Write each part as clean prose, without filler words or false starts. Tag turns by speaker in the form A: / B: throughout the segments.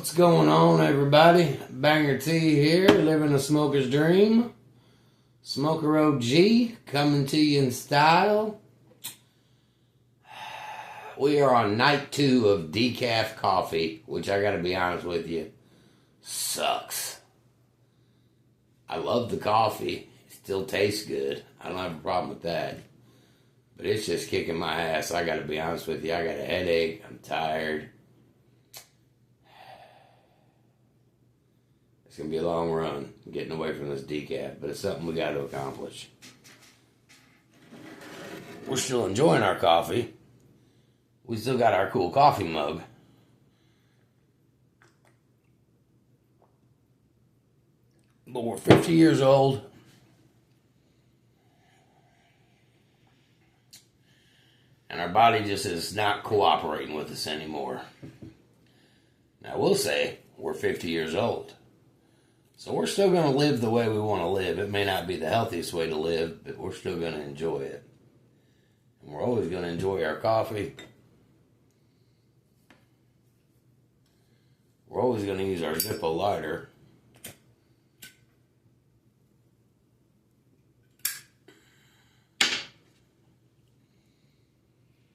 A: What's going on, everybody? Banger T here, living a smoker's dream. Smoker OG, coming to you in style. We are on night 2 of decaf coffee, which I gotta be honest with you, sucks. I love the coffee. It still tastes good. I don't have a problem with that. But it's just kicking my ass. I gotta be honest with you. I got a headache. I'm tired. It's going to be a long run getting away from this decaf, but it's something we got to accomplish. We're still enjoying our coffee. We still got our cool coffee mug. But we're 50 years old. And our body just is not cooperating with us anymore. Now, we'll say we're 50 years old. So we're still going to live the way we want to live. It may not be the healthiest way to live, but we're still going to enjoy it. And we're always going to enjoy our coffee. We're always going to use our Zippo lighter.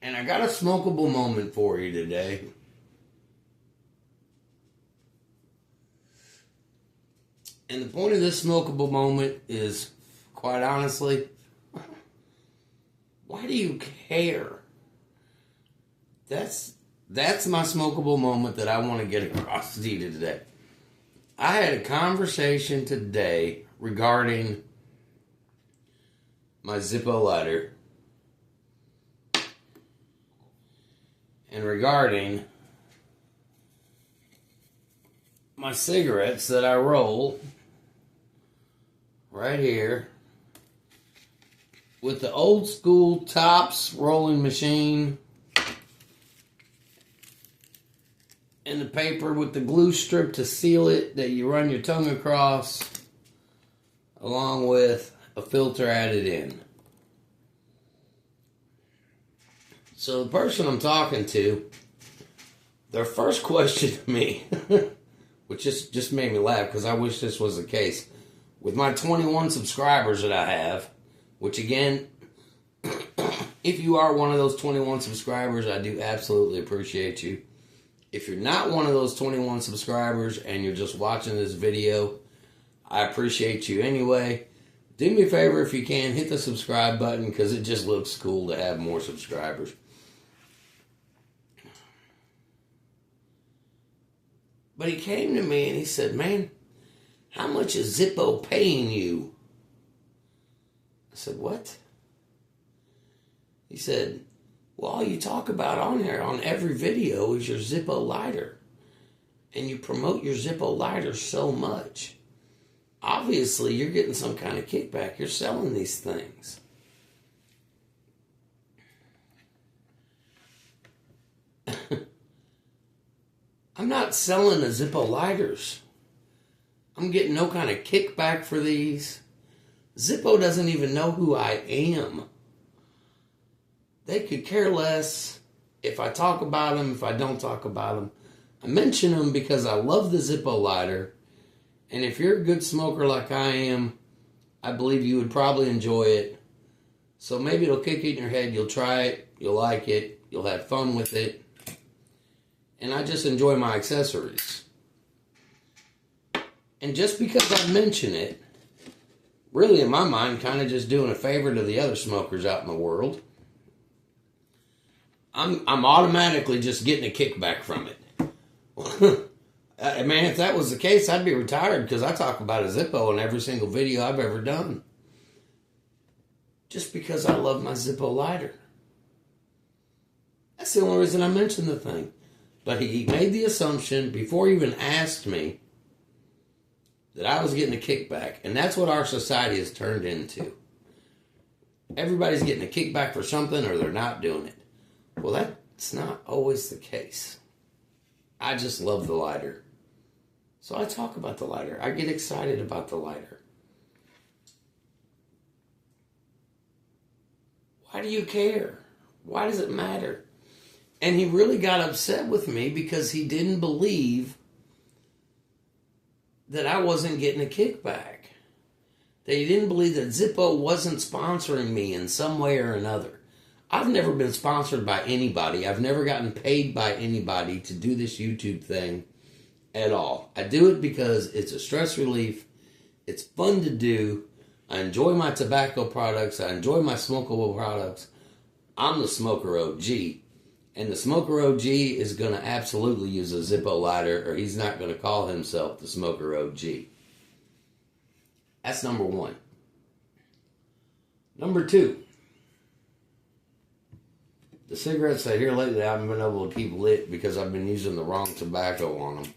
A: And I got a smokeable moment for you today. And the point of this smokeable moment is, quite honestly, why do you care? That's my smokeable moment that I want to get across to you today. I had a conversation today regarding my Zippo lighter and regarding my cigarettes that I roll right here with the old school Tops rolling machine and the paper with the glue strip to seal it that you run your tongue across, along with a filter added in. So the person I'm talking to, their first question to me which just made me laugh because I wish this was the case. With my 21 subscribers that I have, which again, if you are one of those 21 subscribers, I do absolutely appreciate you. If you're not one of those 21 subscribers and you're just watching this video, I appreciate you anyway. Do me a favor if you can, hit the subscribe button because it just looks cool to have more subscribers. But he came to me and he said, "Man, how much is Zippo paying you?" I said, "What?" He said, "Well, all you talk about on here on every video is your Zippo lighter. And you promote your Zippo lighter so much. Obviously, you're getting some kind of kickback. You're selling these things." I'm not selling the Zippo lighters. I'm getting no kind of kickback for these. Zippo doesn't even know who I am. They could care less if I talk about them, if I don't talk about them. I mention them because I love the Zippo lighter. And if you're a good smoker like I am, I believe you would probably enjoy it. So maybe it'll kick you in your head. You'll try it. You'll like it. You'll have fun with it. And I just enjoy my accessories. And just because I mention it, really in my mind, kind of just doing a favor to the other smokers out in the world, I'm automatically just getting a kickback from it. Man, if that was the case, I'd be retired because I talk about a Zippo in every single video I've ever done. Just because I love my Zippo lighter. That's the only reason I mentioned the thing. But he made the assumption before he even asked me that I was getting a kickback. And that's what our society has turned into. Everybody's getting a kickback for something or they're not doing it. Well, that's not always the case. I just love the lighter. So I talk about the lighter. I get excited about the lighter. Why do you care? Why does it matter? And he really got upset with me because he didn't believe that I wasn't getting a kickback. They didn't believe that Zippo wasn't sponsoring me in some way or another. I've never been sponsored by anybody. I've never gotten paid by anybody to do this YouTube thing at all. I do it because it's a stress relief. It's fun to do. I enjoy my tobacco products. I enjoy my smokeable products. I'm the smoker OG. And the smoker OG is going to absolutely use a Zippo lighter, or he's not going to call himself the smoker OG. That's number one. Number two, the cigarettes I hear lately I haven't been able to keep lit because I've been using the wrong tobacco on them.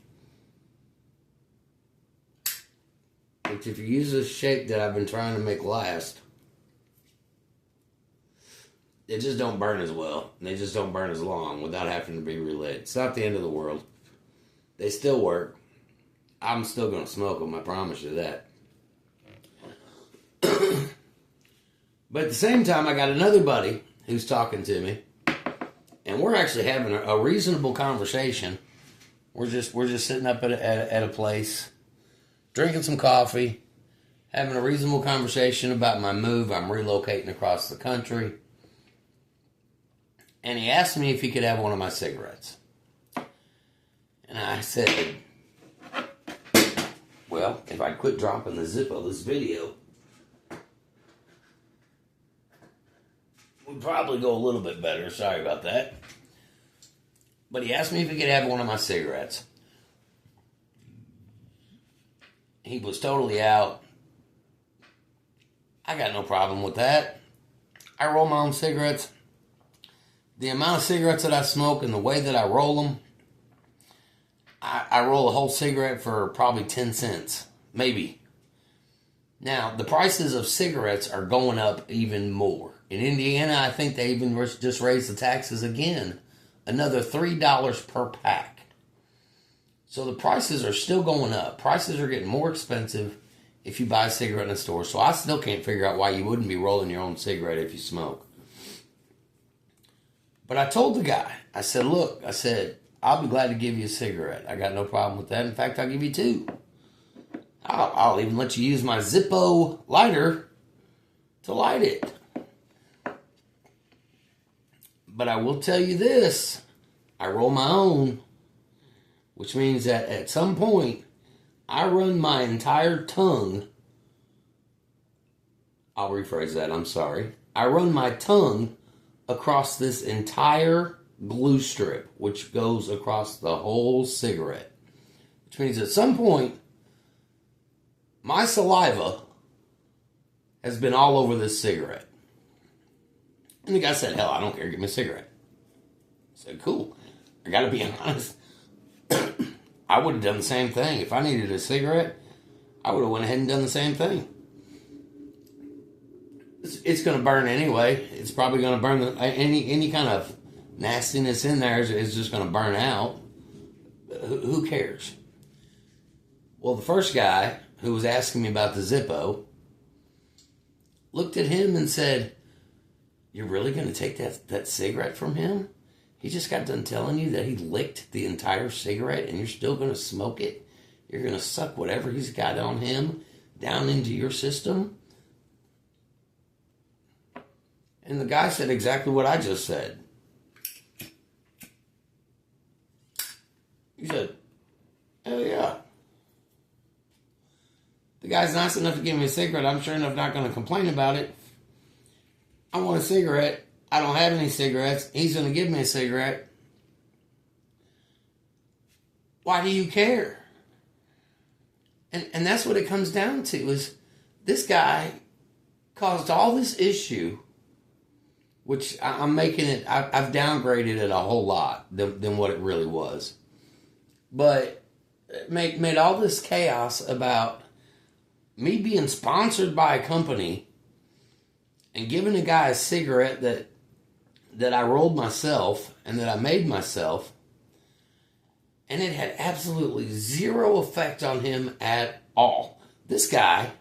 A: Which if you use this shape that I've been trying to make last, they just don't burn as well. And they just don't burn as long without having to be relit. It's not the end of the world. They still work. I'm still going to smoke them, I promise you that. But at the same time, I got another buddy who's talking to me, and we're actually having a reasonable conversation. We're just sitting up at a place, drinking some coffee, having a reasonable conversation about my move. I'm relocating across the country, and he asked me if he could have one of my cigarettes, and I said, well, if I quit dropping the Zippo this video, would probably go a little bit better. Sorry about that. But he asked me if he could have one of my cigarettes. He was totally out. I got no problem with that. I roll my own cigarettes. The amount of cigarettes that I smoke and the way that I roll them, I roll a whole cigarette for probably 10 cents. Maybe. Now, the prices of cigarettes are going up even more. In Indiana, I think they even just raised the taxes again. Another $3 per pack. So the prices are still going up. Prices are getting more expensive if you buy a cigarette in a store. So I still can't figure out why you wouldn't be rolling your own cigarette if you smoke. But I told the guy, I said, look, I'll be glad to give you a cigarette. I got no problem with that. In fact, I'll give you two. I'll even let you use my Zippo lighter to light it. But I will tell you this, I roll my own, which means that at some point, I run my entire tongue, I'll rephrase that, I'm sorry. I run my tongue across this entire glue strip, which goes across the whole cigarette. Which means at some point, my saliva has been all over this cigarette. And the guy said, hell, I don't care, give me a cigarette. I said, cool. I gotta be honest. I would have done the same thing. If I needed a cigarette, I would have went ahead and done the same thing. It's gonna burn anyway. It's probably gonna burn any kind of nastiness in there is just gonna burn out. Who cares? Well, the first guy who was asking me about the Zippo looked at him and said, you're really going to take that cigarette from him? He just got done telling you that he licked the entire cigarette and you're still going to smoke it? You're going to suck whatever he's got on him down into your system? And the guy said exactly what I just said. He said, hell yeah. The guy's nice enough to give me a cigarette. I'm sure enough not going to complain about it. I want a cigarette. I don't have any cigarettes. He's going to give me a cigarette. Why do you care? And that's what it comes down to, is this guy caused all this issue, which I'm making it, I've downgraded it a whole lot than what it really was. But made all this chaos about me being sponsored by a company and giving a guy a cigarette that I rolled myself and that I made myself, and it had absolutely zero effect on him at all. This guy,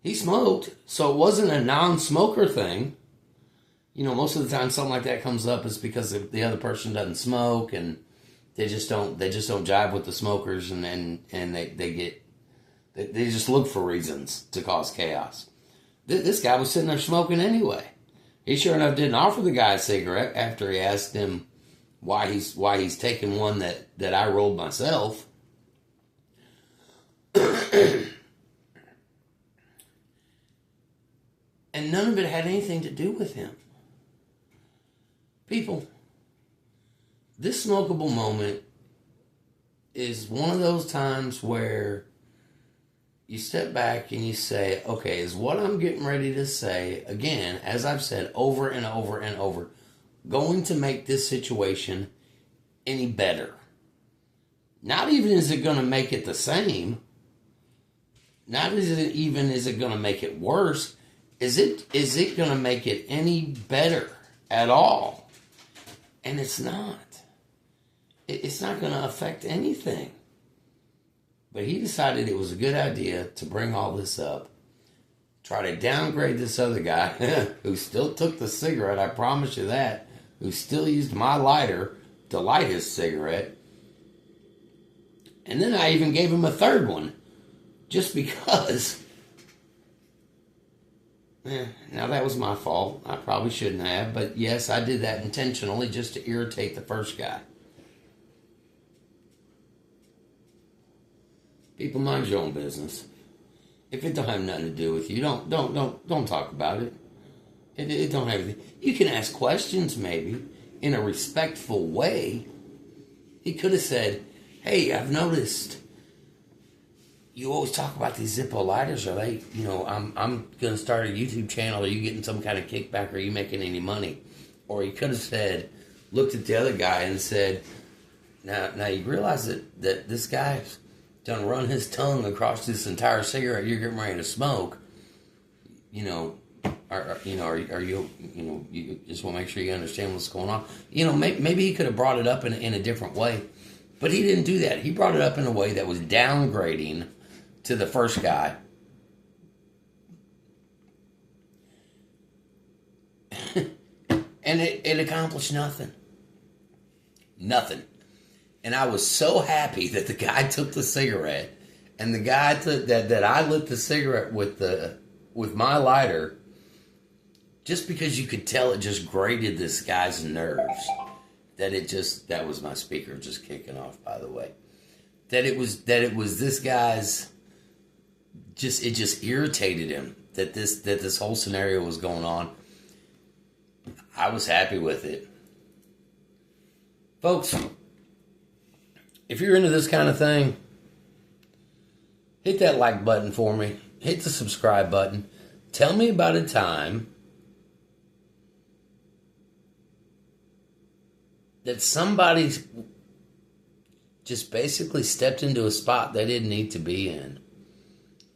A: he smoked, so it wasn't a non-smoker thing. You know, most of the time something like that comes up is because the other person doesn't smoke, and They just don't jive with the smokers, and they just look for reasons to cause chaos. This guy was sitting there smoking anyway. He sure enough didn't offer the guy a cigarette after he asked him why he's taking one that I rolled myself. And none of it had anything to do with him. People, this smokeable moment is one of those times where you step back and you say, okay, is what I'm getting ready to say, again, as I've said over and over and over, going to make this situation any better? Not even is it going to make it the same. Not even is it going to make it worse. Is it going to make it any better at all? And it's not. It's not going to affect anything. But he decided it was a good idea to bring all this up. Try to downgrade this other guy who still took the cigarette, I promise you that, who still used my lighter to light his cigarette. And then I even gave him a third one just because. Now that was my fault. I probably shouldn't have, but yes, I did that intentionally just to irritate the first guy. People, mind your own business. If it don't have nothing to do with you, don't talk about it. It don't have anything. You can ask questions maybe in a respectful way. He could have said, "Hey, I've noticed you always talk about these Zippo lighters. Are they, I'm going to start a YouTube channel. Are you getting some kind of kickback? Are you making any money?" Or he could have said, looked at the other guy and said, now you realize that this guy's done run his tongue across this entire cigarette you're getting ready to smoke. Are you you just want to make sure you understand what's going on. Maybe he could have brought it up in a different way. But he didn't do that. He brought it up in a way that was downgrading to the first guy. And it accomplished nothing. Nothing. And I was so happy that the guy took the cigarette, and the guy that I lit the cigarette with my lighter, just because you could tell it just grated this guy's nerves. That was my speaker just kicking off, by the way. That it was this guy's, it just irritated him that this whole scenario was going on. I was happy with it. Folks, if you're into this kind of thing, hit that like button for me. Hit the subscribe button. Tell me about a time that somebody just basically stepped into a spot they didn't need to be in,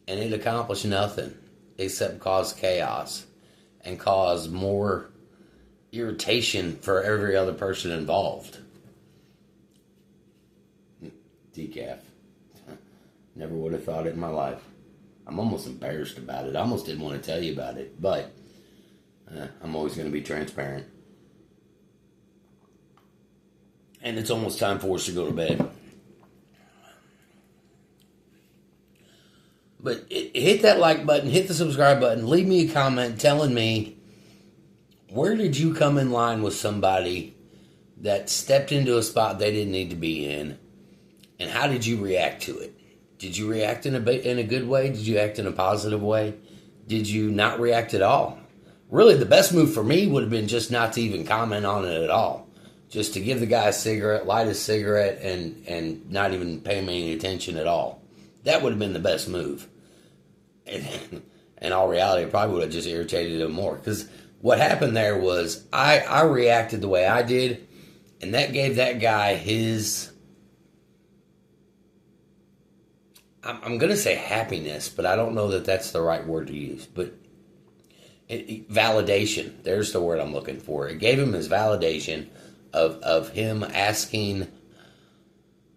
A: and it accomplished nothing except cause chaos and cause more irritation for every other person involved. Decaf. Never would have thought it in my life. I'm almost embarrassed about it. I almost didn't want to tell you about it, but I'm always going to be transparent. And it's almost time for us to go to bed. But hit that like button, hit the subscribe button, leave me a comment telling me, where did you come in line with somebody that stepped into a spot they didn't need to be in, and how did you react to it? Did you react in a good way? Did you act in a positive way? Did you not react at all? Really, the best move for me would have been just not to even comment on it at all. Just to give the guy a cigarette, light his cigarette, and not even pay him any attention at all. That would have been the best move. And in all reality, it probably would have just irritated him more. Because what happened there was I reacted the way I did, and that gave that guy his, I'm going to say happiness, but I don't know that that's the right word to use. But validation, there's the word I'm looking for. It gave him his validation of him asking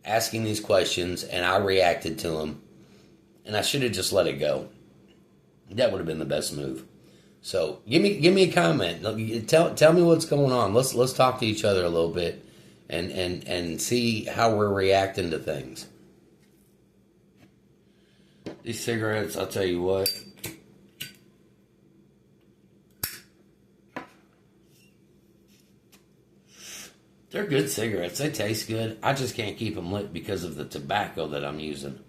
A: these questions, and I reacted to him, and I should have just let it go. That would have been the best move. So give me a comment. Tell me what's going on. Let's talk to each other a little bit, and see how we're reacting to things. These cigarettes, I'll tell you what. They're good cigarettes. They taste good. I just can't keep them lit because of the tobacco that I'm using.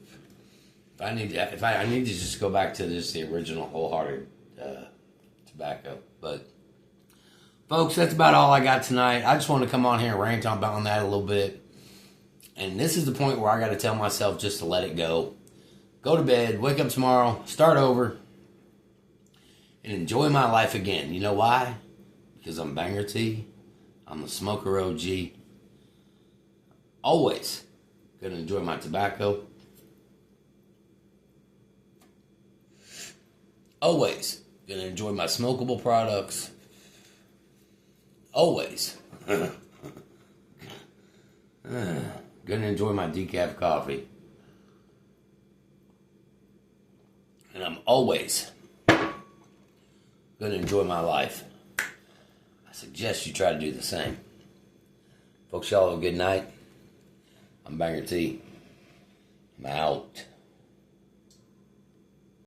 A: I need to just go back to just the original Wholehearted tobacco. But folks, that's about all I got tonight. I just want to come on here and rant about that a little bit. And this is the point where I got to tell myself just to let it go. Go to bed, wake up tomorrow, start over, and enjoy my life again. You know why? Because I'm Banger T. I'm a smoker OG. Always gonna enjoy my tobacco. Always gonna enjoy my smokeable products. Always gonna enjoy my decaf coffee. And I'm always gonna enjoy my life. I suggest you try to do the same. Folks, y'all have a good night. I'm Banger T. I'm out.